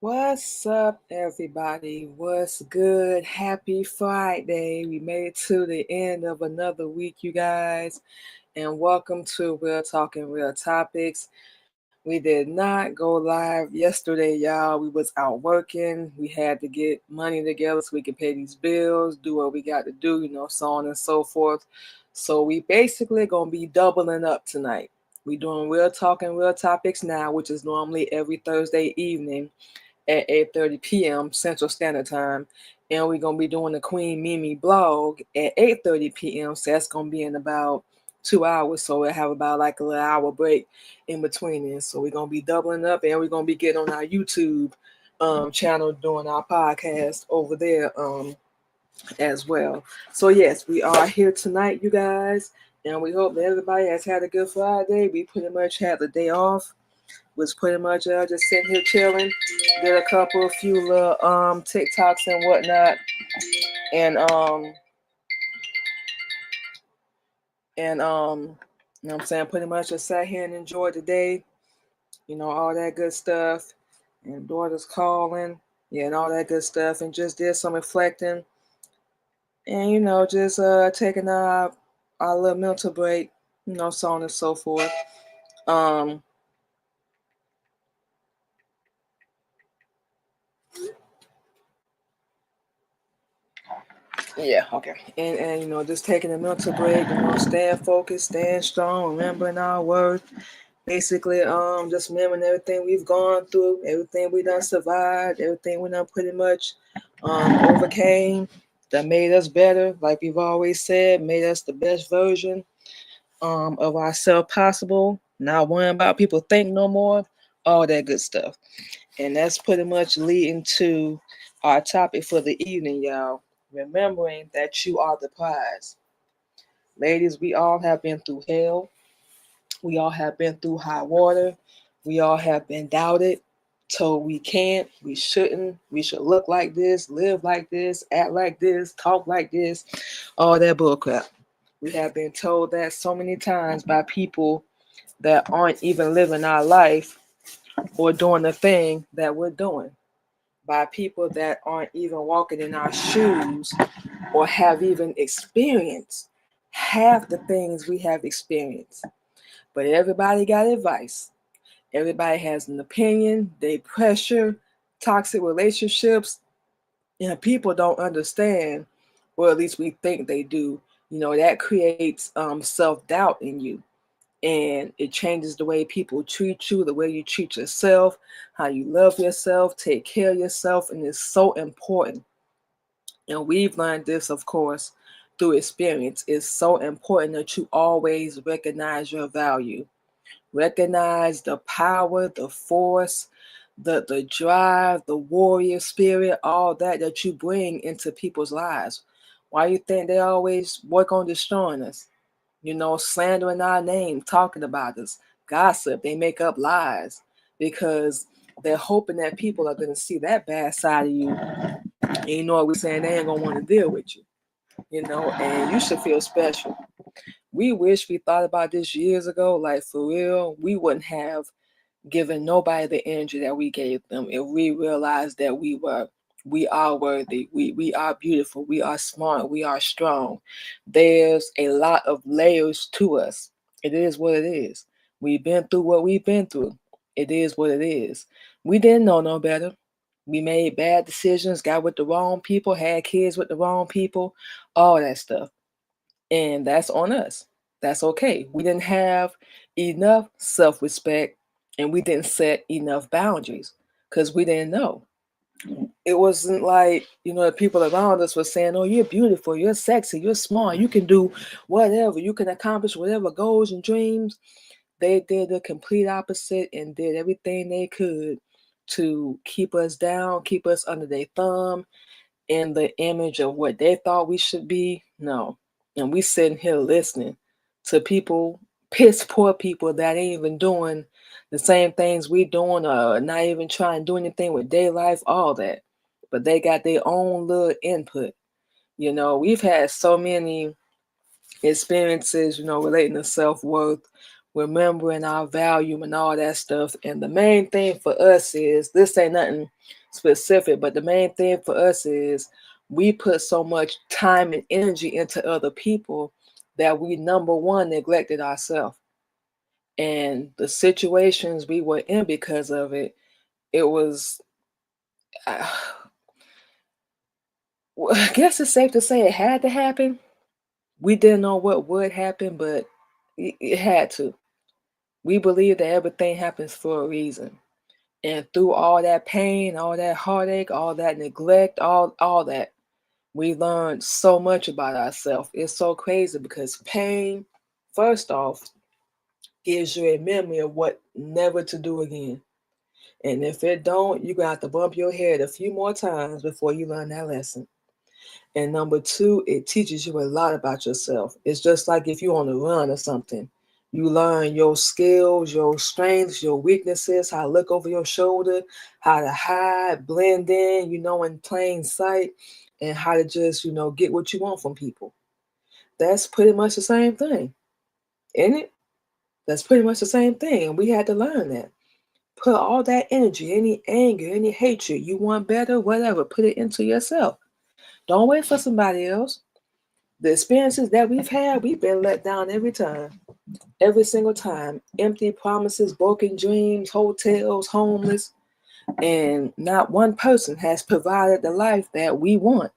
What's up, everybody? What's good? Happy Friday. We made it to the end of another week, you guys, and welcome to Real Talking Real Topics. We did not go live yesterday, y'all. We was out working. We had to get money together so we could pay these bills, do what we got to do, so on and so forth. So we basically gonna be doubling up tonight. We doing Real Talking Real Topics now, which is normally every Thursday evening at 8:30 p.m. Central Standard Time. And we're going to be doing the Queen Mimi blog at 8:30 p.m. So that's going to be in about 2 hours. So we'll have about like a little hour break in between this. So we're going to be doubling up and we're going to be getting on our YouTube channel doing our podcast over there as well. So yes, we are here tonight, you guys. And we hope that everybody has had a good Friday. We pretty much had the day off, was pretty much just sitting here chilling. Did a few little TikToks and whatnot, and you know what I'm saying, pretty much just sat here and enjoyed the day, all that good stuff, and daughter's calling, yeah, and all that good stuff, and just did some reflecting, and just taking our little mental break, so on and so forth. Um, Yeah, okay. And just taking a mental break, staying focused, staying strong, remembering our worth. Basically, just remembering everything we've gone through, everything we done survived, everything we done pretty much overcame, that made us better, like we've always said, made us the best version of ourselves possible. Not worrying about people think no more, all that good stuff. And that's pretty much leading to our topic for the evening, y'all. Remembering that you are the prize. Ladies, we all have been through hell. We all have been through high water. We all have been doubted, told we can't, we shouldn't, we should look like this, live like this, act like this, talk like this, all that bullcrap. We have been told that so many times by people that aren't even living our life or doing the thing that we're doing, by people that aren't even walking in our shoes or have even experienced half the things we have experienced. But everybody got advice. Everybody has an opinion. They pressure toxic relationships, and people don't understand, or at least we think they do. That creates self-doubt in you, and it changes the way people treat you, the way you treat yourself, how you love yourself, take care of yourself, and it's so important. And we've learned this, of course, through experience. It's so important that you always recognize your value. Recognize the power, the force, the drive, the warrior spirit, all that you bring into people's lives. Why you think they always work on destroying us? Slandering our name, talking about us, gossip, they make up lies because they're hoping that people are going to see that bad side of you. And you know what we're saying? They ain't going to want to deal with you, and you should feel special. We wish we thought about this years ago, like for real. We wouldn't have given nobody the energy that we gave them if we realized that we are worthy, we are beautiful, we are smart, we are strong. There's a lot of layers to us. It is what it is. We've been through what we've been through. It is what it is. We didn't know no better. We made bad decisions, got with the wrong people, had kids with the wrong people, all that stuff. And that's on us. That's okay. We didn't have enough self respect, and we didn't set enough boundaries because we didn't know. It wasn't like, the people around us were saying, oh, you're beautiful, you're sexy, you're smart, you can do whatever, you can accomplish whatever goals and dreams. They did the complete opposite and did everything they could to keep us down, keep us under their thumb, in the image of what they thought we should be. No. And we sitting here listening to people, piss poor people that ain't even doing the same things we doing, or not even trying to do anything with their life, all that. But they got their own little input. We've had so many experiences, relating to self-worth, remembering our value and all that stuff. And the main thing for us is, this ain't nothing specific, but the main thing for us is we put so much time and energy into other people that we, number one, neglected ourselves. And the situations we were in because of it, it was, I guess it's safe to say it had to happen. We didn't know what would happen, but it had to. We believe that everything happens for a reason. And through all that pain, all that heartache, all that neglect, all that, we learned so much about ourselves. It's so crazy because pain, first off, gives you a memory of what never to do again. And if it don't, you're gonna have to bump your head a few more times before you learn that lesson. And number two, it teaches you a lot about yourself. It's just like if you're on the run or something. You learn your skills, your strengths, your weaknesses, how to look over your shoulder, how to hide, blend in, in plain sight, and how to just, get what you want from people. That's pretty much the same thing, isn't it? That's pretty much the same thing. And we had to learn that. Put all that energy, any anger, any hatred, you want better, whatever, put it into yourself. Don't wait for somebody else. The experiences that we've had, we've been let down every time. Every single time. Empty promises, broken dreams, hotels, homeless. And not one person has provided the life that we want.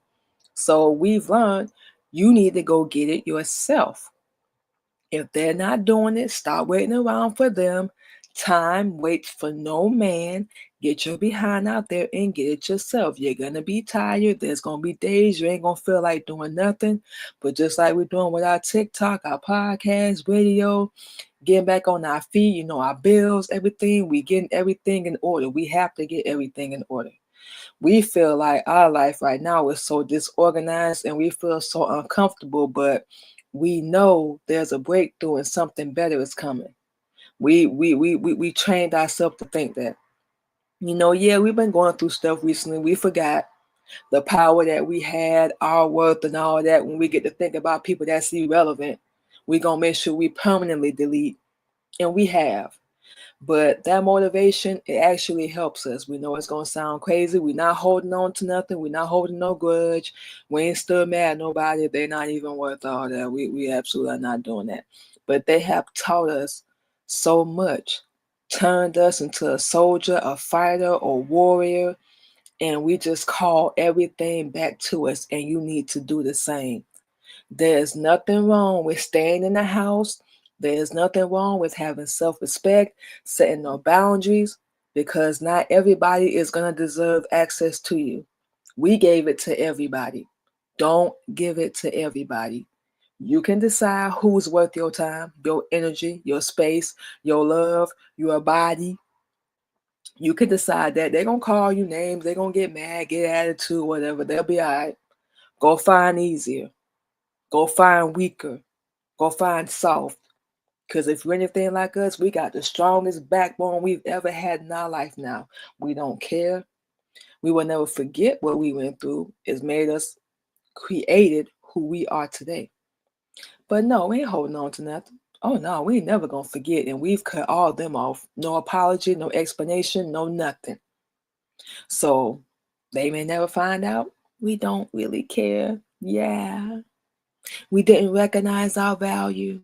So we've learned you need to go get it yourself. If they're not doing it, stop waiting around for them. Time waits for no man. Get your behind out there and get it yourself. You're going to be tired. There's going to be days you ain't going to feel like doing nothing. But just like we're doing with our TikTok, our podcast, radio, getting back on our feet, our bills, everything, we getting everything in order. We have to get everything in order. We feel like our life right now is so disorganized and we feel so uncomfortable, but we know there's a breakthrough and something better is coming. We trained ourselves to think that. Yeah, we've been going through stuff recently. We forgot the power that we had, our worth and all that. When we get to think about people that's irrelevant, we're going to make sure we permanently delete. And we have. But that motivation, it actually helps us. We know it's going to sound crazy. We're not holding on to nothing. We're not holding no grudge. We ain't still mad at nobody. They're not even worth all that. We absolutely are not doing that. But they have taught us so much, turned us into a soldier, a fighter, or warrior, and we just call everything back to us, and you need to do the same. There's nothing wrong with staying in the house. There's nothing wrong with having self-respect, setting no boundaries, because not everybody is going to deserve access to you. We gave it to everybody. Don't give it to everybody. You can decide who's worth your time, your energy, your space, your love, your body. You can decide that. They're going to call you names. They're going to get mad, get attitude, whatever. They'll be all right. Go find easier. Go find weaker. Go find soft. Because if you're anything like us, we got the strongest backbone we've ever had in our life now. We don't care. We will never forget what we went through. It's made us, created who we are today. But no, we ain't holding on to nothing. Oh no, we ain't never gonna forget. And we've cut all of them off. No apology, no explanation, no nothing. So they may never find out. We don't really care. Yeah. We didn't recognize our value.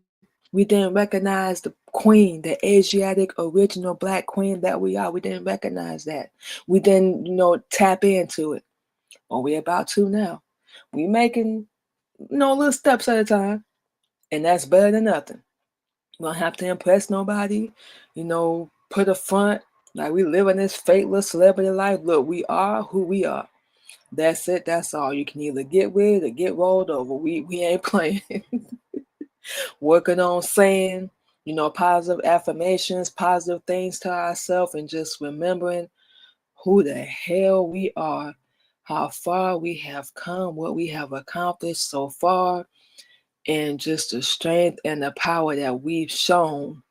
We didn't recognize the queen, the Asiatic original black queen that we are. We didn't recognize that. We didn't, tap into it. Well, we're about to now. We making, little steps at a time. And that's better than nothing. We don't have to impress nobody, put a front. Like we live in this fateless celebrity life. Look, we are who we are. That's it. That's all. You can either get with or get rolled over. We ain't playing. Working on saying, positive affirmations, positive things to ourselves, and just remembering who the hell we are, how far we have come, what we have accomplished so far, and just the strength and the power that we've shown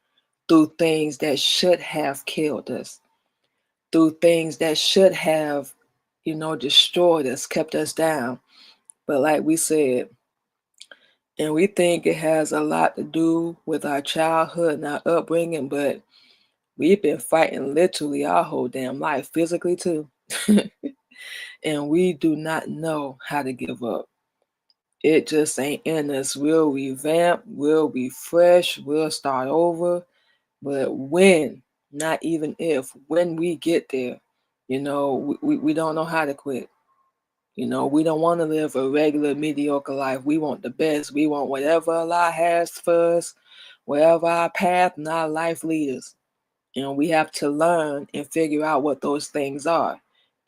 through things that should have killed us, through things that should have, destroyed us, kept us down. But like we said, And we think it has a lot to do with our childhood and our upbringing, but we've been fighting literally our whole damn life, physically too. And we do not know how to give up. It just ain't in us. We'll revamp, we'll refresh, we'll start over. But when, not even if, when we get there, we don't know how to quit. We don't want to live a regular, mediocre life. We want the best. We want whatever Allah has for us, wherever our path and our life lead us. And we have to learn and figure out what those things are.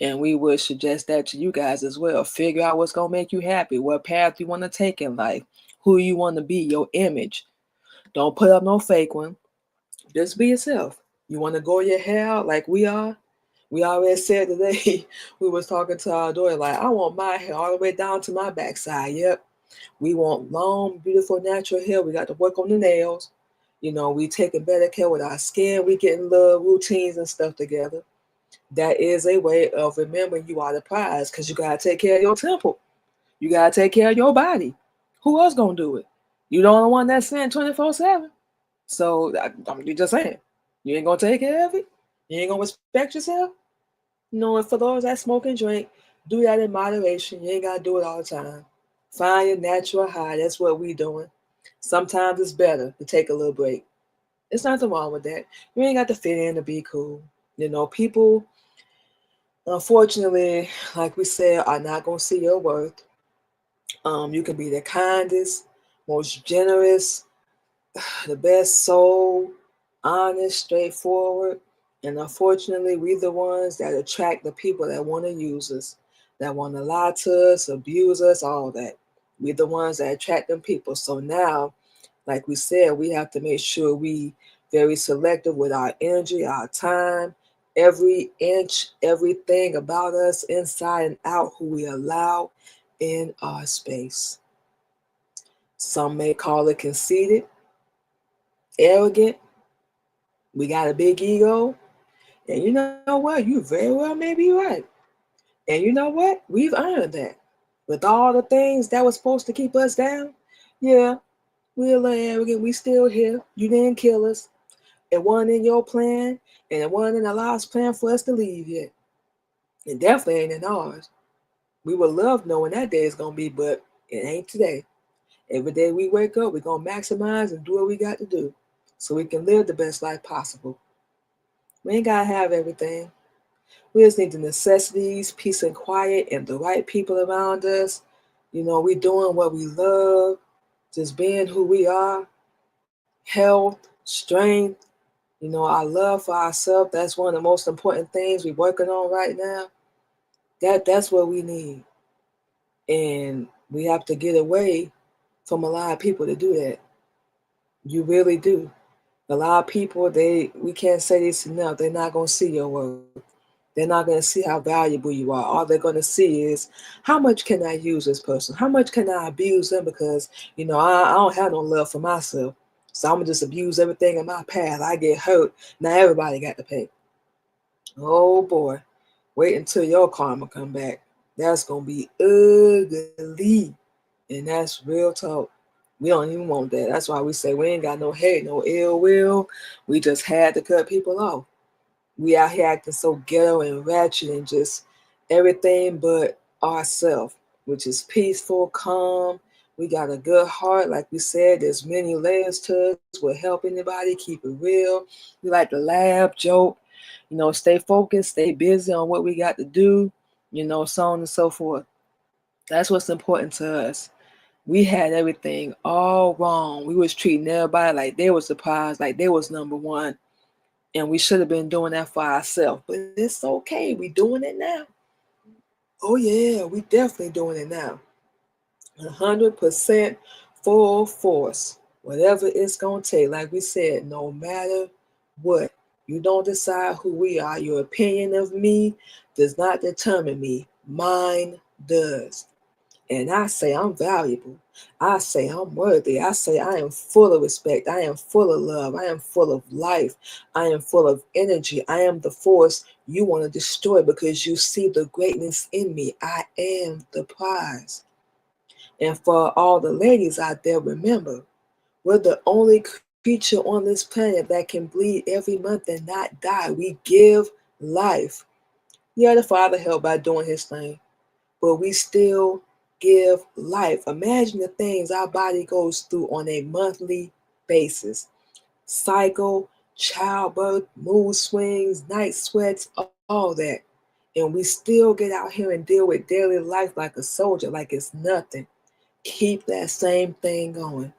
And we would suggest that to you guys as well. Figure out what's going to make you happy, what path you want to take in life, who you want to be, your image. Don't put up no fake one. Just be yourself. You want to grow your hair out like we are? We already said today, we was talking to our daughter, like, I want my hair all the way down to my backside. Yep. We want long, beautiful, natural hair. We got to work on the nails. We taking better care with our skin. We getting little routines and stuff together. That is a way of remembering you are the prize, because you got to take care of your temple. You got to take care of your body. Who else going to do it? You the only one that's sin 24/7. So I'm just saying, you ain't going to take care of it. You ain't going to respect yourself. And for those that smoke and drink, do that in moderation. You ain't got to do it all the time. Find your natural high. That's what we doing. Sometimes it's better to take a little break. There's nothing wrong with that. You ain't got to fit in to be cool. People, unfortunately, like we said, are not going to see your worth. You can be the kindest, most generous, the best soul, honest, straightforward. And unfortunately, we're the ones that attract the people that want to use us, that want to lie to us, abuse us, all that. We're the ones that attract them people. So now, like we said, we have to make sure we very selective with our energy, our time, every inch, everything about us, inside and out, who we allow in our space. Some may call it conceited, arrogant. We got a big ego. And you know what? You very well may be right. And you know what? We've earned that. With all the things that was supposed to keep us down, yeah, we're a little arrogant. We still here. You didn't kill us. It wasn't in your plan, and it wasn't in Allah's plan for us to leave yet. It definitely ain't in ours. We would love knowing that day is going to be, but it ain't today. Every day we wake up, we're going to maximize and do what we got to do so we can live the best life possible. We ain't got to have everything. We just need the necessities, peace and quiet, and the right people around us. We doing what we love, just being who we are, health, strength, our love for ourselves. That's one of the most important things we're working on right now. That's what we need. And we have to get away from a lot of people to do that. You really do. A lot of people, we can't say this enough, they're not going to see your worth. They're not going to see how valuable you are. All they're going to see is, how much can I use this person? How much can I abuse them? Because, I don't have no love for myself. So I'm going to just abuse everything in my path. I get hurt. Now everybody got to pay. Oh boy. Wait until your karma come back. That's going to be ugly. And that's real talk. We don't even want that. That's why we say we ain't got no hate, no ill will. We just had to cut people off. We out here acting so ghetto and ratchet and just everything but ourselves, which is peaceful, calm. We got a good heart. Like we said, there's many layers to us. We'll help anybody, keep it real. We like to laugh, joke, stay focused, stay busy on what we got to do, so on and so forth. That's what's important to us. We had everything all wrong. We was treating everybody like they was the prize, like they was number one. And we should have been doing that for ourselves. But it's okay. We doing it now. Oh, yeah. We definitely doing it now. 100% full force. Whatever it's going to take. Like we said, no matter what. You don't decide who we are. Your opinion of me does not determine me. Mine does. And I say I'm valuable. I say I'm worthy. I say I am full of respect. I am full of love. I am full of life. I am full of energy. I am the force you want to destroy because you see the greatness in me. I am the prize. And for all the ladies out there, remember, we're the only creature on this planet that can bleed every month and not die. We give life. Yeah, the Father helped by doing his thing, but we still give life. Imagine the things our body goes through on a monthly basis: cycle, childbirth, mood swings, night sweats, all that. And we still get out here and deal with daily life like a soldier, like it's nothing. Keep that same thing going.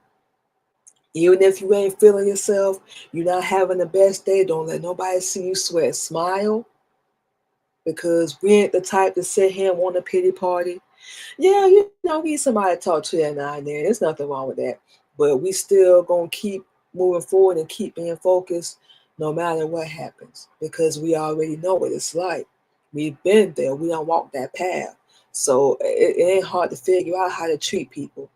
Even if you ain't feeling yourself, you're not having the best day, don't let nobody see you sweat. Smile, because we ain't the type to sit here and want a pity party. Yeah, we need somebody to talk to that now and then. There's nothing wrong with that. But we still gonna keep moving forward and keep being focused no matter what happens, because we already know what it's like. We've been there. We don't walk that path. So it ain't hard to figure out how to treat people.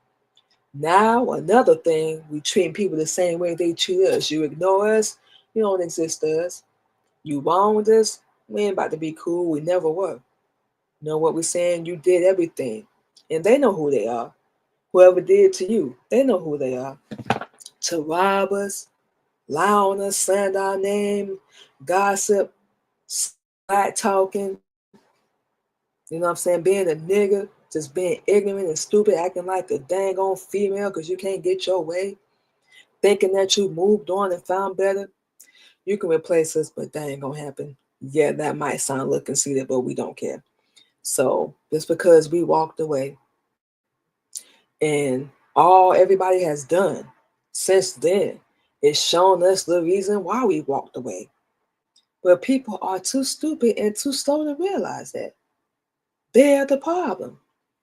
Now, another thing, we treat people the same way they treat us. You ignore us, you don't exist to us. You wronged us, we ain't about to be cool. We never were. You know what we're saying? You did everything. And they know who they are. Whoever did to you, they know who they are. To rob us, lie on us, slander our name, gossip, side talking, you know what I'm saying? Being a nigga, just being ignorant and stupid, acting like a dang on female because you can't get your way, thinking that you moved on and found better. You can replace us, but that ain't gonna happen. Yeah, that might sound a little conceited, but we don't care. So just because we walked away, and all everybody has done since then is shown us the reason why we walked away. But people are too stupid and too slow to realize that. They're the problem.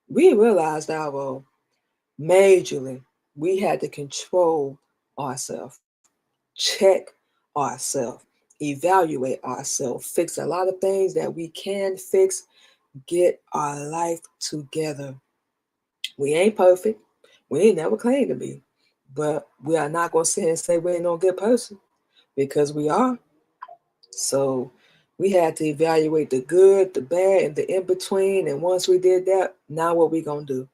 We realized our role majorly. We had to control ourselves, check ourselves, evaluate ourselves, fix a lot of things that we can fix, get our life together. We ain't perfect. We ain't never claimed to be. But we are not going to sit and say we ain't no good person, because we are. So we had to evaluate the good, the bad, and the in between. And once we did that, now what we going to do?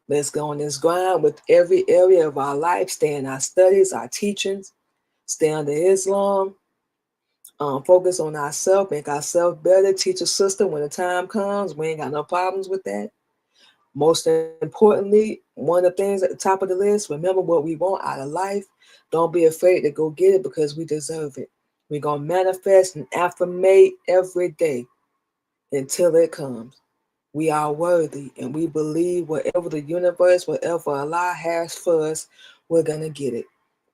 Let's go on this grind with every area of our life, stay in our studies, our teachings, stay under Islam, focus on ourselves, make ourselves better, teach a sister when the time comes. We ain't got no problems with that. Most importantly, one of the things at the top of the list, remember what we want out of life. Don't be afraid to go get it, because we deserve it. We're going to manifest and affirmate every day until it comes. We are worthy, and we believe whatever the universe, whatever Allah has for us, we're going to get it.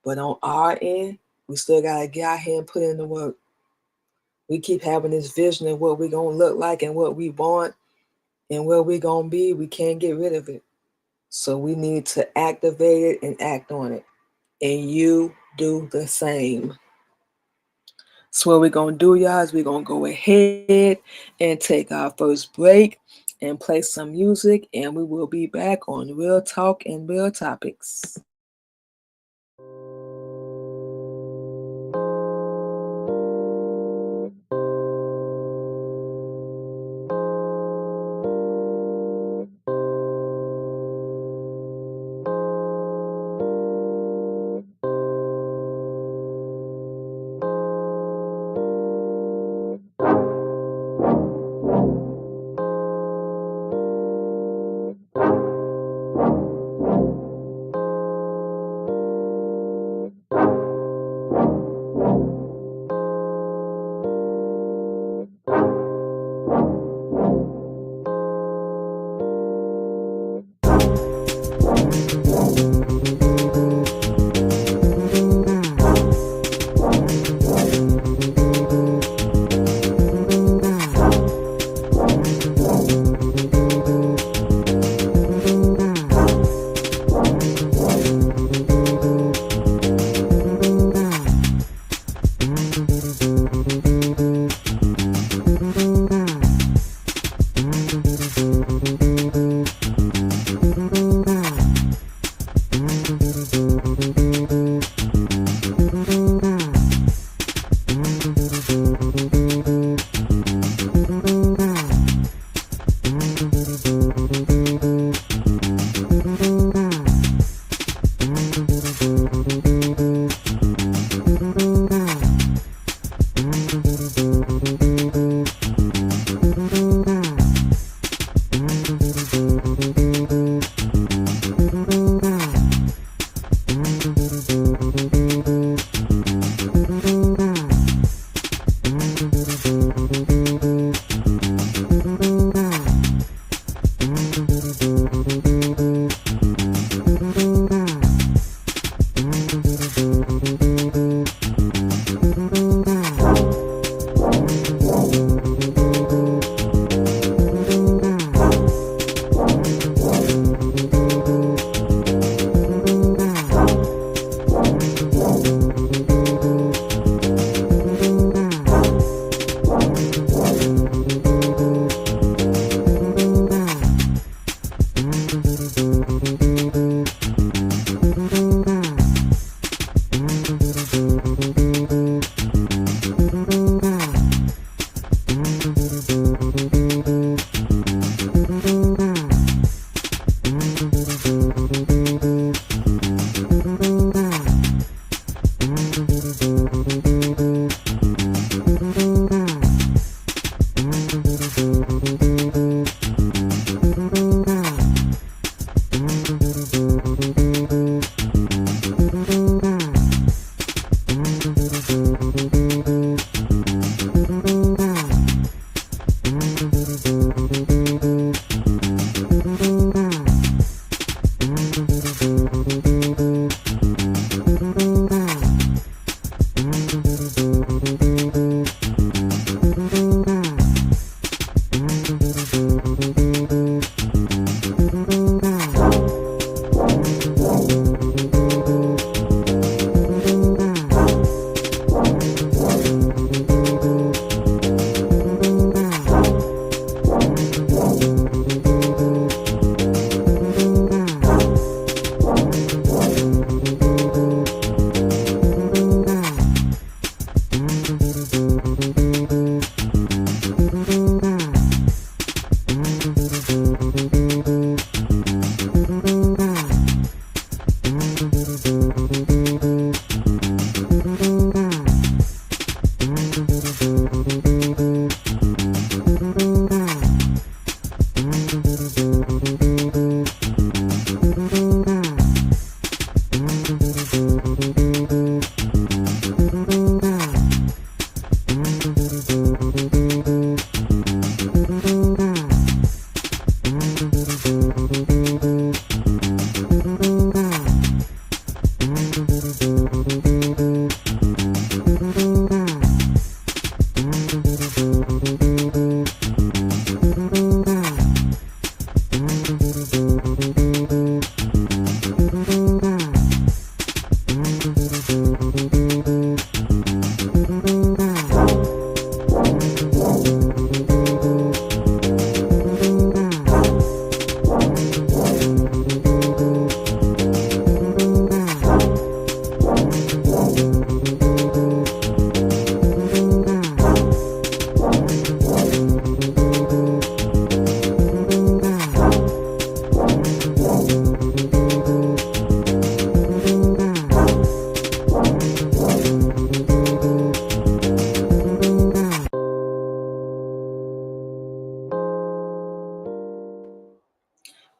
But on our end, we still got to get out here and put in the work. We keep having this vision of what we're going to look like and what we want and where we're going to be. We can't get rid of it. So we need to activate it and act on it. And you do the same. So what we're going to do, y'all, is we're going to go ahead and take our first break and play some music. And we will be back on Real Talk and Real Topics.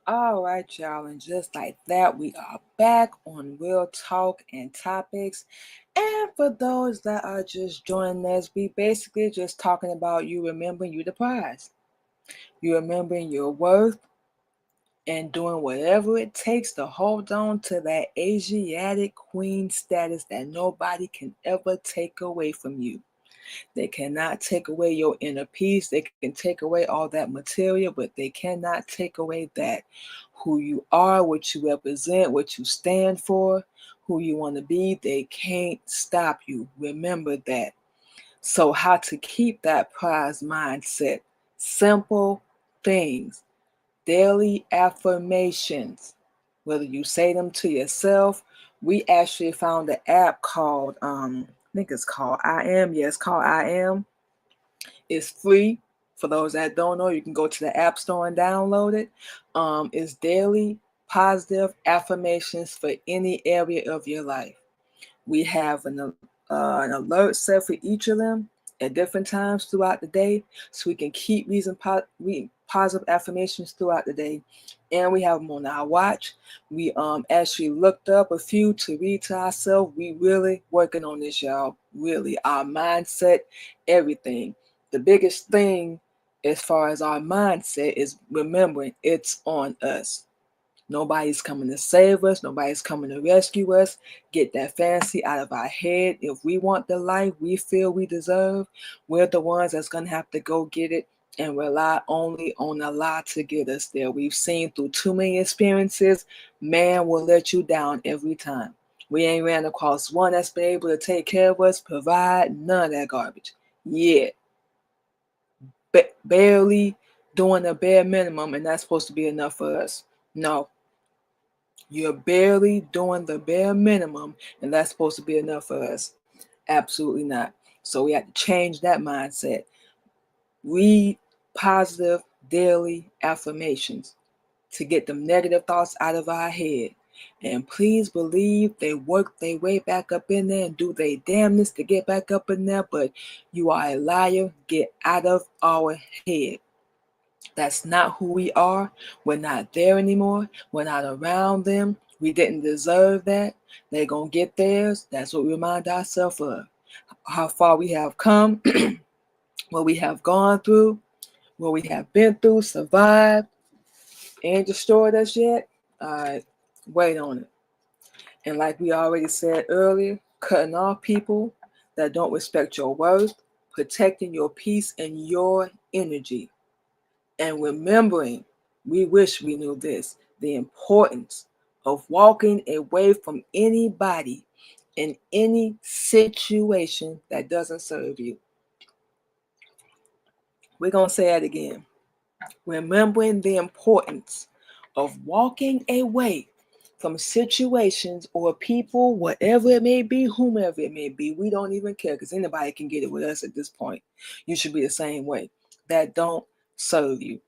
All right, y'all, and just like that, we are back on Real Talk and Topics. And for those that are just joining us, we basically just talking about you remembering you the prize. You remembering your worth and doing whatever it takes to hold on to that Asiatic queen status that nobody can ever take away from you. They cannot take away your inner peace. They can take away all that material, but they cannot take away that who you are, what you represent, what you stand for, who you want to be. They can't stop you. Remember that. So, how to keep that prize mindset? Simple things, daily affirmations. Whether you say them to yourself, we actually found an app called I think it's called I Am. Yeah, it's called I Am. It's free. For those that don't know, you can go to the App Store and download it. It's daily positive affirmations for any area of your life. We have an alert set for each of them. at different times throughout the day so we can keep reading positive affirmations throughout the day. And we have them on our watch. We actually looked up a few to read to ourselves. We really working on this, y'all. Really, our mindset, everything. The biggest thing as far as our mindset is remembering it's on us. Nobody's coming to save us. Nobody's coming to rescue us. Get that fantasy out of our head. If we want the life we feel we deserve, we're the ones that's going to have to go get it and rely only on a lie to get us there. We've seen through too many experiences, man will let you down every time. We ain't ran across one that's been able to take care of us, provide none of that garbage. Yeah, barely doing the bare minimum, and that's supposed to be enough for us. No, you're barely doing the bare minimum, and that's supposed to be enough for us. Absolutely not. So we have to change that mindset. Read positive daily affirmations to get them negative thoughts out of our head. And please believe they work their way back up in there and do their damnness to get back up in there, but you are a liar. Get out of our head. That's not who we are. We're not there anymore. We're not around them. We didn't deserve that. They're going to get theirs. That's what we remind ourselves of. How far we have come, what we have gone through, what we have been through, survived, ain't destroyed us yet. All right, wait on it. And like we already said earlier, cutting off people that don't respect your worth, protecting your peace and your energy. And remembering, we wish we knew this, the importance of walking away from anybody in any situation that doesn't serve you. We're going to say it again. Remembering the importance of walking away from situations or people, whatever it may be, whomever it may be. We don't even care because anybody can get it with us at this point. You should be the same way. That don't serve you.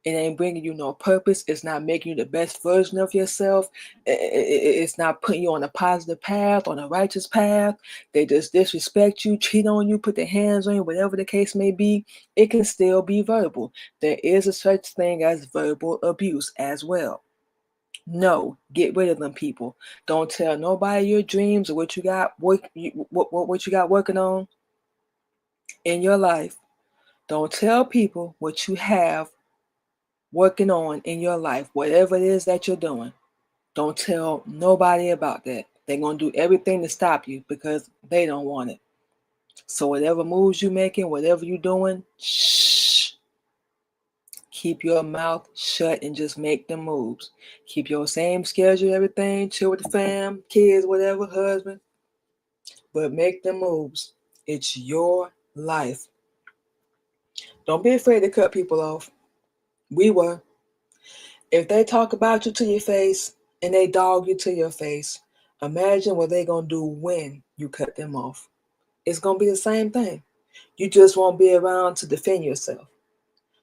It ain't bringing you no purpose. It's not making you the best version of yourself. It's not putting you on a positive path, on a righteous path. They just disrespect you, cheat on you, put their hands on you, whatever the case may be. It can still be verbal. There is a such thing as verbal abuse as well. No, get rid of them people. Don't tell nobody your dreams or what you got what you got working on in your life. Don't tell people what you have working on in your life, whatever it is that you're doing. Don't tell nobody about that. They're going to do everything to stop you because they don't want it. So whatever moves you're making, whatever you're doing, shh. Keep your mouth shut and just make them moves. Keep your same schedule, everything, chill with the fam, kids, whatever, husband. But make them moves. It's your life. Don't be afraid to cut people off. We were. If they talk about you to your face and they dog you to your face, imagine what they're going to do when you cut them off. It's going to be the same thing. You just won't be around to defend yourself.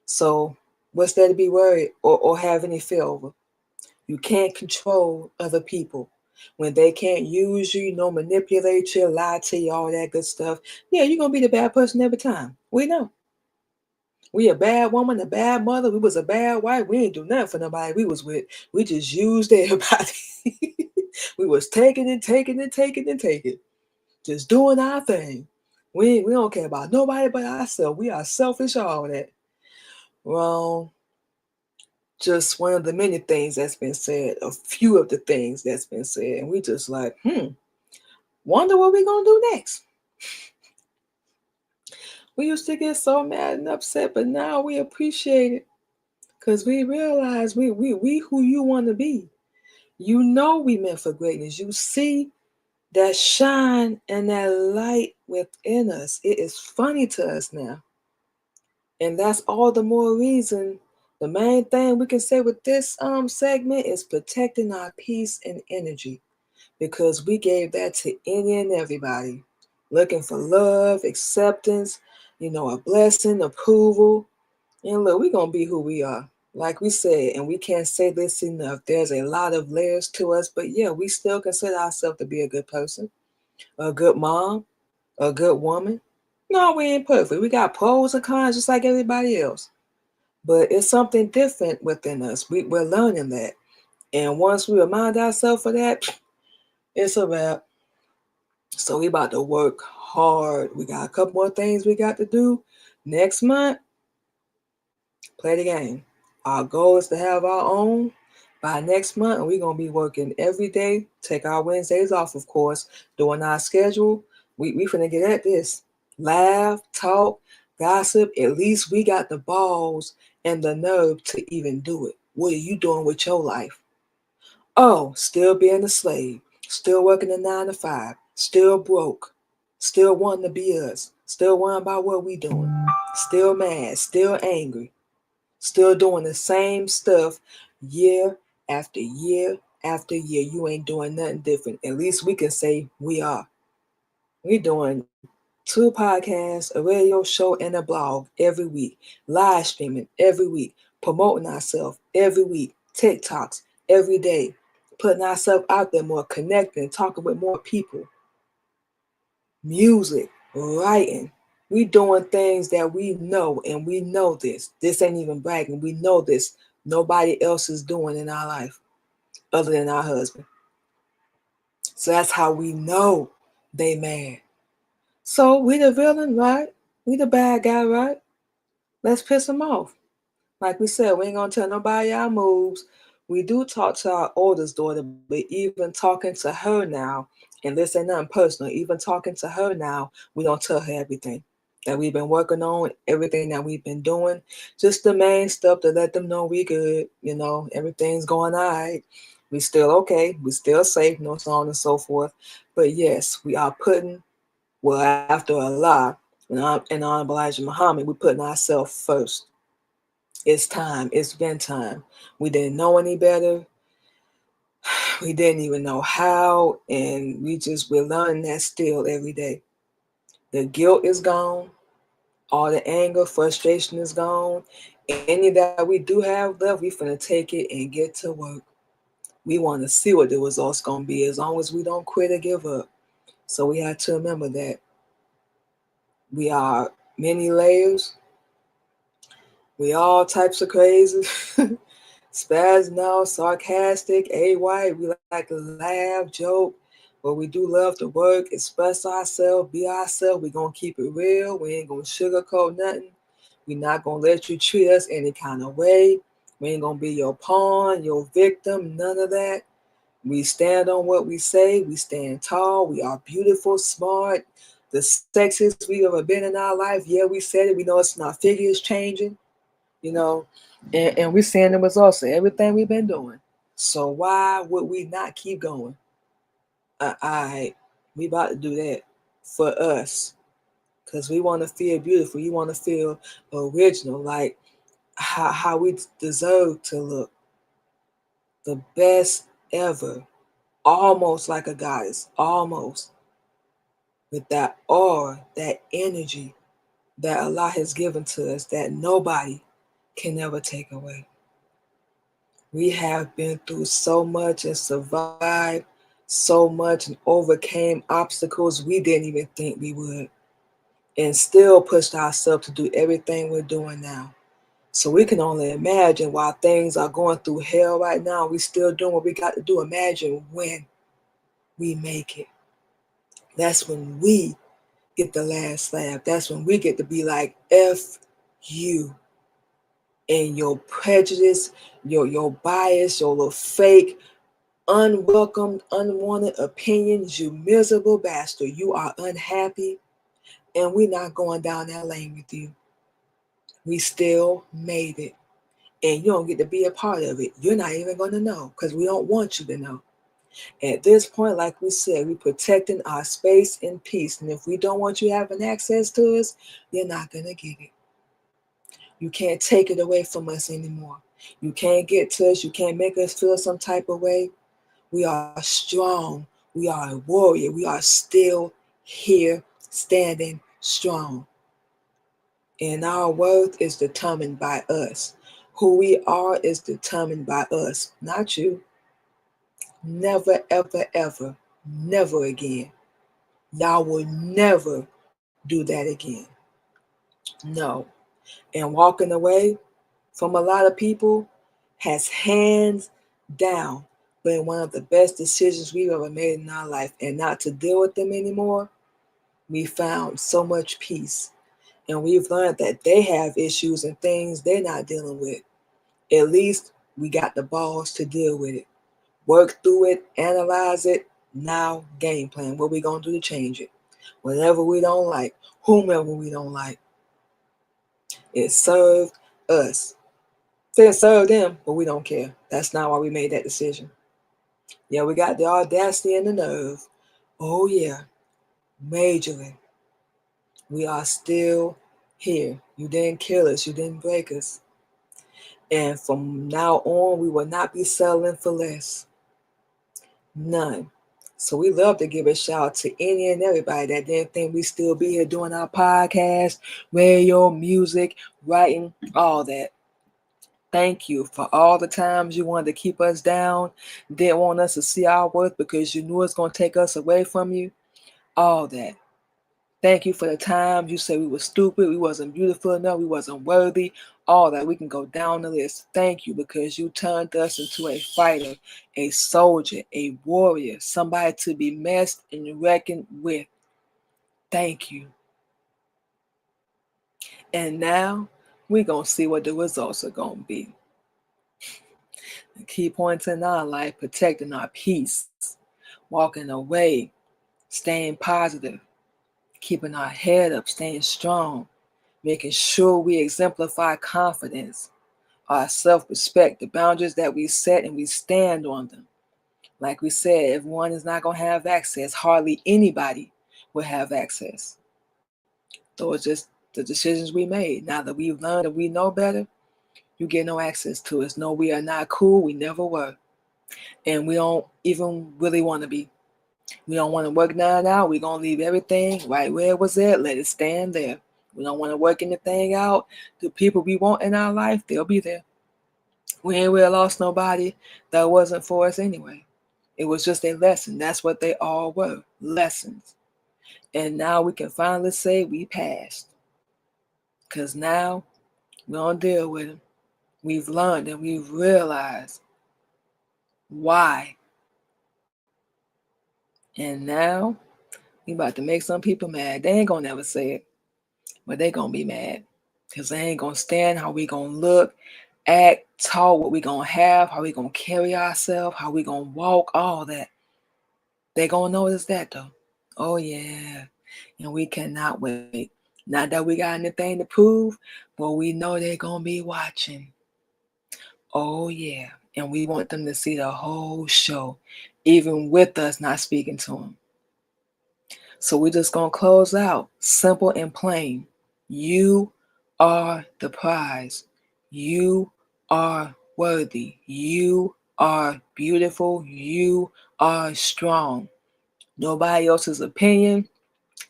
So what's there to be worried or have any fear over? You can't control other people. When they can't use you, manipulate you, lie to you, all that good stuff. Yeah, you're going to be the bad person every time. We know. We a bad woman, a bad mother. We was a bad wife. We ain't do nothing for nobody we was with. We just used everybody. We was taking and taking and taking and taking. Just doing our thing. We don't care about nobody but ourselves. We are selfish, all that. Wrong. Just one of the many things that's been said, a few of the things that's been said. And we just like, wonder what we gonna do next. We used to get so mad and upset, but now we appreciate it. Because we realize we who you want to be. You know we meant for greatness. You see that shine and that light within us. It is funny to us now. And that's all the more reason. The main thing we can say with this segment is protecting our peace and energy. Because we gave that to any and everybody. Looking for love, acceptance, a blessing, approval. And look, we're going to be who we are. Like we said, and we can't say this enough, there's a lot of layers to us, but yeah, we still consider ourselves to be a good person, a good mom, a good woman, No, we ain't perfect. We got pros and cons just like everybody else. But it's something different within us. We're learning that. And once we remind ourselves of that, it's a wrap. So we about to work hard. We got a couple more things we got to do. Next month, play the game. Our goal is to have our own by next month, and we're gonna be working every day. Take our Wednesdays off, of course, doing our schedule. We finna get at this. Laugh, talk, gossip. At least we got the balls and the nerve to even do it. What are you doing with your life? Oh, still being a slave, still working a 9 to 5, still broke, still wanting to be us, still worrying about what we doing, still mad, still angry, still doing the same stuff year after year after year. You ain't doing nothing different. At least we can say we are. We doing 2 podcasts, a radio show, and a blog every week, live streaming every week, promoting ourselves every week, TikToks every day, putting ourselves out there more, connecting, talking with more people, music, writing. We doing things that we know, and we know this. This ain't even bragging. We know this. Nobody else is doing in our life other than our husband. So that's how we know they mad. So we the villain, right? We the bad guy, right? Let's piss them off. Like we said, we ain't gonna tell nobody our moves. We do talk to our oldest daughter, but even talking to her now, and this ain't nothing personal, even talking to her now, we don't tell her everything that we've been working on, everything that we've been doing, just the main stuff to let them know we good, everything's going all right. We still okay, we still safe, no so on and so forth. But yes, we are putting, well, after Allah and Honorable Elijah Muhammad, we're putting ourselves first. It's time. It's been time. We didn't know any better. We didn't even know how. And we're learning that still every day. The guilt is gone. All the anger, frustration is gone. Any that we do have left, we finna take it and get to work. We want to see what the results gonna be as long as we don't quit or give up. So we have to remember that we are many layers. We all types of crazy. Spazzing out, sarcastic, white. We like to laugh, joke, but we do love to work, express ourselves, be ourselves. We're going to keep it real. We ain't going to sugarcoat nothing. We're not going to let you treat us any kind of way. We ain't going to be your pawn, your victim, none of that. We stand on what we say. We stand tall. We are beautiful, smart, the sexiest we ever been in our life. Yeah, we said it. We know it's not figure is changing, you know, and we're seeing the results of everything we've been doing. So why would we not keep going? All right, we about to do that for us because we want to feel beautiful. You want to feel original, like how we deserve to look, the best ever, almost like a goddess, almost with that aura, that energy that Allah has given to us that nobody can ever take away. We have been through so much and survived so much and overcame obstacles we didn't even think we would, and still pushed ourselves to do everything we're doing now. So we can only imagine while things are going through hell right now, we still doing what we got to do. Imagine when we make it. That's when we get the last laugh. That's when we get to be like, F you and your prejudice, your bias, your little fake unwelcomed, unwanted opinions, you miserable bastard. You are unhappy, and we're not going down that lane with you. We still made it, and you don't get to be a part of it. You're not even going to know because we don't want you to know. At this point, like we said, we're protecting our space and peace, and if we don't want you having access to us, you're not going to get it. You can't take it away from us anymore. You can't get to us. You can't make us feel some type of way. We are strong. We are a warrior. We are still here, standing strong. And our worth is determined by us. Who we are is determined by us, not you. Never, ever, ever, never again. Y'all will never do that again. No. And walking away from a lot of people has hands down been one of the best decisions we've ever made in our life. And not to deal with them anymore, we found so much peace. And we've learned that they have issues and things they're not dealing with. At least we got the balls to deal with it. Work through it, analyze it, now game plan. What we gonna do to change it? Whatever we don't like, whomever we don't like. It served us. It served them, but we don't care. That's not why we made that decision. Yeah, we got the audacity and the nerve. Oh yeah, majorly. We are still here. You didn't kill us. You didn't break us. And from now on, we will not be settling for less. None. So we love to give a shout out to any and everybody that didn't think we still be here doing our podcast, radio, music, writing, all that. Thank you for all the times you wanted to keep us down, didn't want us to see our worth because you knew it's going to take us away from you. All that. Thank you for the times you said we were stupid, we wasn't beautiful enough, we wasn't worthy, all that. We can go down the list. Thank you because you turned us into a fighter, a soldier, a warrior, somebody to be messed and reckoned with. Thank you. And now we're going to see what the results are going to be. The key points in our life: protecting our peace, walking away, staying positive, keeping our head up, staying strong, making sure we exemplify confidence, our self-respect, the boundaries that we set and we stand on them. Like we said, if one is not going to have access, hardly anybody will have access. Those are just the decisions we made. Now that we've learned and we know better, you get no access to us. No, we are not cool. We never were. And we don't even really want to be. We don't want to work none out. We're going to leave everything right where it was at. Let it stand there. We don't want to work anything out. The people we want in our life, they'll be there. We ain't really lost nobody that wasn't for us anyway. It was just a lesson. That's what they all were, lessons. And now we can finally say we passed. Because now we don't deal with them. We've learned and we've realized why. And now we about to make some people mad. They ain't gonna never say it, but they gonna be mad. Because they ain't gonna stand how we gonna look, act, talk, what we gonna have, how we gonna carry ourselves, how we gonna walk, all that. They gonna notice that though. Oh yeah. And we cannot wait. Not that we got anything to prove, but we know they're gonna be watching. Oh yeah. And we want them to see the whole show, even with us not speaking to them. So we're just gonna close out simple and plain. You are the prize. You are worthy. You are beautiful. You are strong. Nobody else's opinion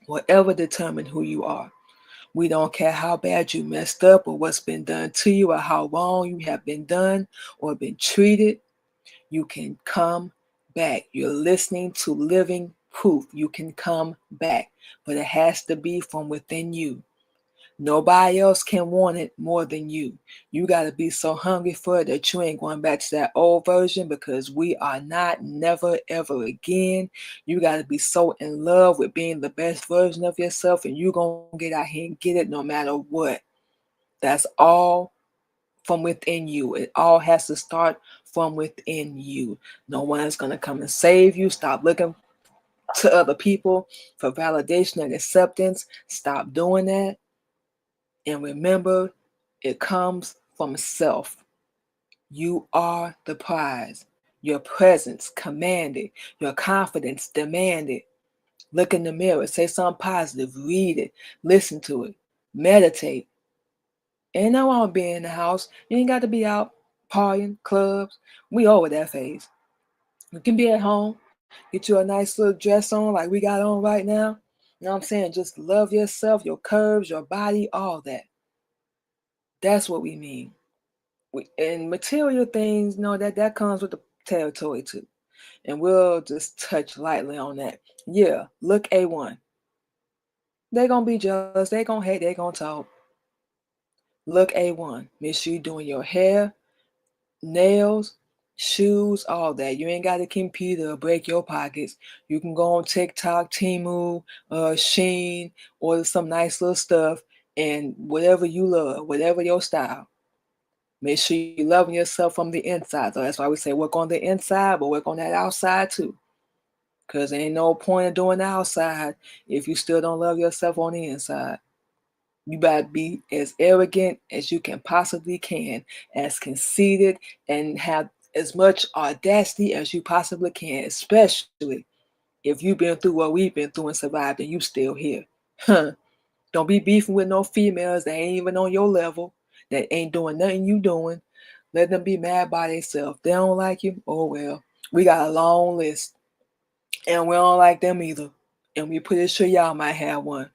will ever determine who you are. We don't care how bad you messed up or what's been done to you or how wrong you have been done or been treated. You can come back. You're listening to living proof. You can come back, but it has to be from within you. Nobody else can want it more than you. You got to be so hungry for it that you ain't going back to that old version, because we are not, never, ever again. You got to be so in love with being the best version of yourself, and you're going to get out here and get it no matter what. That's all from within you. It all has to start from within you. No one is going to come and save you. Stop looking to other people for validation and acceptance. Stop doing that. And remember, it comes from self. You are the prize. Your presence commanded. Your confidence demanded. Look in the mirror. Say something positive. Read it. Listen to it. Meditate. Ain't no one being in the house. You ain't got to be out partying, clubs. We over that phase. You can be at home. Get you a nice little dress on like we got on right now. You know what I'm saying? Just love yourself, your curves, your body, all that. That's what we mean. And material things, that comes with the territory too. And we'll just touch lightly on that. Yeah, look A1. They gonna be jealous. They gonna hate. They gonna talk. Look A1. Make sure you doing your hair, nails, shoes, all that. You ain't got to compete or break your pockets. You can go on TikTok, Temu, Sheen, order some nice little stuff, and whatever you love, whatever your style. Make sure you loving yourself from the inside. So that's why we say work on the inside, but work on that outside too. Cause ain't no point in doing the outside if you still don't love yourself on the inside. You better be as arrogant as you can possibly can, as conceited, and have as much audacity as you possibly can, especially if you've been through what we've been through and survived and you still here. Huh. Don't be beefing with no females that ain't even on your level, that ain't doing nothing you doing. Let them be mad by themselves. They don't like you, oh well. We got a long list, and we don't like them either. And we pretty sure y'all might have one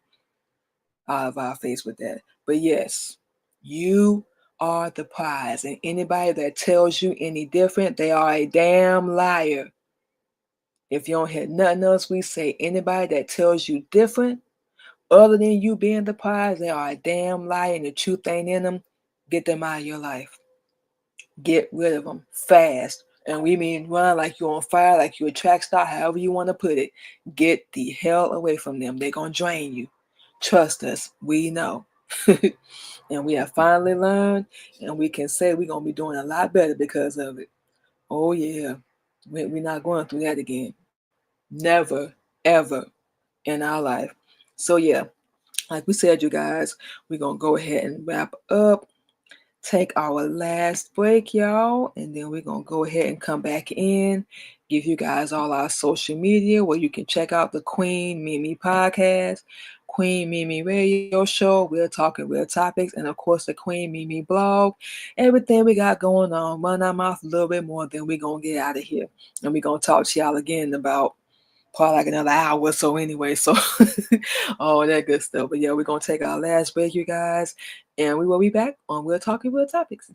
out of our face with that. But yes, you are the prize. And anybody that tells you any different, they are a damn liar. If you don't hear nothing else we say, anybody that tells you different, other than you being the prize, they are a damn liar and the truth ain't in them. Get them out of your life. Get rid of them fast. And we mean run like you're on fire, like you're a track star, however you want to put it. Get the hell away from them. They're going to drain you. Trust us. We know. And we have finally learned, and we can say we're going to be doing a lot better because of it. Oh, yeah. We're not going through that again. Never, ever in our life. So, yeah, like we said, you guys, we're going to go ahead and wrap up. Take our last break, y'all, and then we're going to go ahead and come back in, give you guys all our social media where you can check out the Queen Mimi podcast, Queen Mimi radio show, Real Talking Real Topics, and of course the Queen Mimi blog. Everything we got going on, run our mouth a little bit more, then we're going to get out of here. And we're going to talk to y'all again about probably like another hour or so anyway. So all that good stuff. But yeah, we're going to take our last break, you guys. And we will be back on We're Talking Real Topics.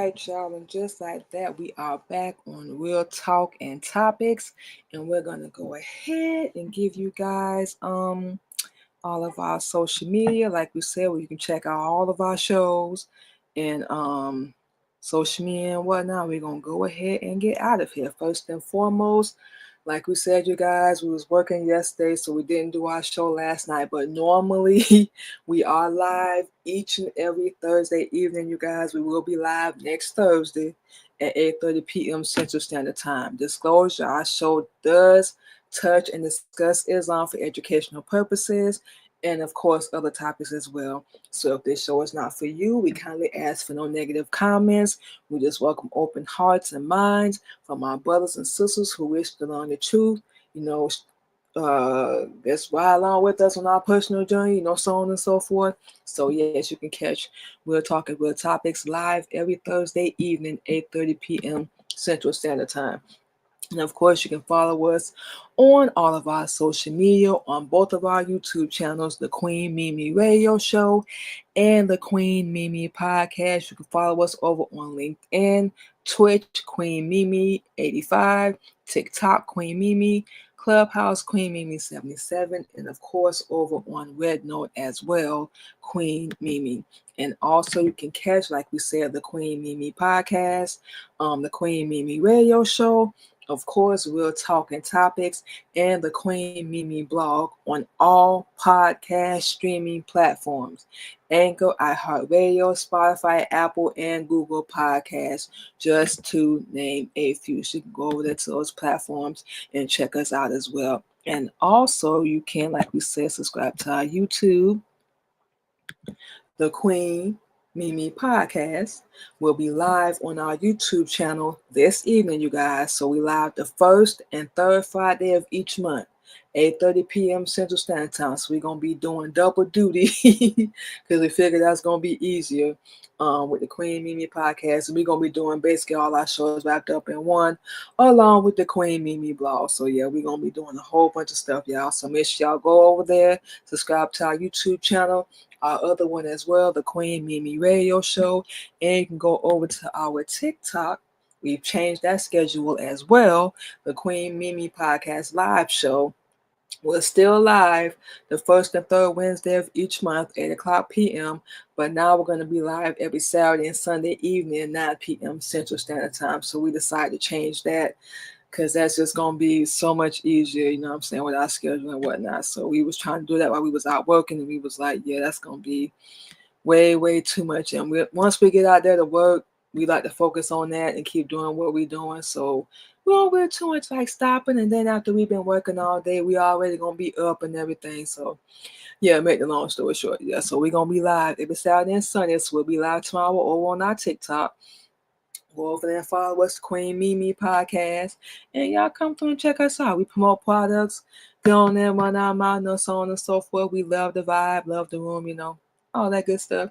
right, y'all, and just like that, we are back on Real Talk and Topics, and we're gonna go ahead and give you guys all of our social media, like we said, where you can check out all of our shows and social media and whatnot. We're gonna go ahead and get out of here. First and foremost, like we said, you guys, we was working yesterday, so we didn't do our show last night. But normally we are live each and every Thursday evening, you guys. We will be live next Thursday at 8:30 p.m. Central Standard Time. Disclosure, our show does touch and discuss Islam for educational purposes and of course other topics as well. So if this show is not for you, we kindly ask for no negative comments. We just welcome open hearts and minds from our brothers and sisters who wish to learn the truth, that's ride along with us on our personal journey, so on and so forth. So yes, you can catch We're Talking Real Topics live every Thursday evening, 8:30 p.m. Central Standard Time. And of course, you can follow us on all of our social media, on both of our YouTube channels, The Queen Mimi Radio Show and The Queen Mimi Podcast. You can follow us over on LinkedIn, Twitch, Queen Mimi 85, TikTok, Queen Mimi, Clubhouse, Queen Mimi 77, and of course over on Red Note as well, Queen Mimi. And also you can catch, like we said, the Queen Mimi Podcast, the Queen Mimi Radio Show, of course, Real Talking Topics, and the Queen Mimi blog on all podcast streaming platforms: Anchor, iHeartRadio, Spotify, Apple, and Google Podcasts, just to name a few. So you can go over there to those platforms and check us out as well. And also, you can, like we said, subscribe to our YouTube, The Queen Mimi Podcast. Will be live on our YouTube channel this evening, you guys. So we live the first and third Friday of each month, 8:30 p.m. Central Standard Time. So we're gonna be doing double duty because we figured that's gonna be easier with the Queen Mimi Podcast. And we're gonna be doing basically all our shows wrapped up in one, along with the Queen Mimi blog. So yeah, we're gonna be doing a whole bunch of stuff, y'all. So make sure y'all go over there, subscribe to our YouTube channel, our other one as well, the Queen Mimi Radio Show, and you can go over to our TikTok. We've changed that schedule as well. The Queen Mimi Podcast Live Show. We're still live the first and third Wednesday of each month, 8 o'clock p.m. But now we're going to be live every Saturday and Sunday evening, 9 p.m. Central Standard Time. So we decided to change that because that's just going to be so much easier, you know what I'm saying, with our schedule and whatnot. So we was trying to do that while we was out working, and we was like, yeah, that's going to be way too much. And once we get out there to work, we like to focus on that and keep doing what we're doing. So we don't really too much like stopping. And then after we've been working all day, we already going to be up and everything. So yeah, make the long story short. Yeah, so we're going to be live every Saturday and Sunday. So we'll be live tomorrow over on our TikTok. Go over there and follow us, Queen Mimi Podcast. And y'all come through and check us out. We promote products, get on there, run our mouth, so on and so forth. We love the vibe, love the room, all that good stuff.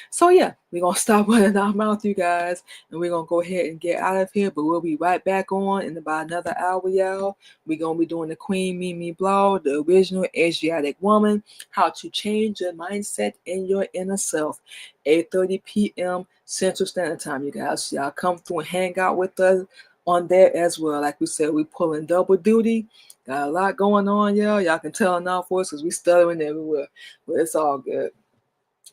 So yeah, we're going to stop running our mouth, you guys. And we're going to go ahead and get out of here. But we'll be right back on in about another hour, y'all. We're going to be doing the Queen Mimi blog, the original Asiatic woman, how to change your mindset in your inner self. 8:30 p.m. Central Standard Time, you guys. So y'all come through and hang out with us on there as well. Like we said, we pulling double duty. Got a lot going on, y'all. Y'all can tell in our voice because we stuttering everywhere. But it's all good.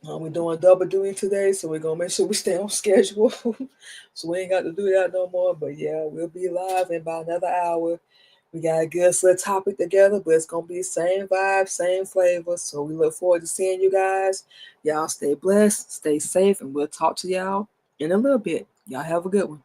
We're doing double duty today, so we're going to make sure we stay on schedule. So we ain't got to do that no more. But yeah, we'll be live in about another hour. We got a good set topic together, but it's going to be the same vibe, same flavor. So we look forward to seeing you guys. Y'all stay blessed, stay safe, and we'll talk to y'all in a little bit. Y'all have a good one.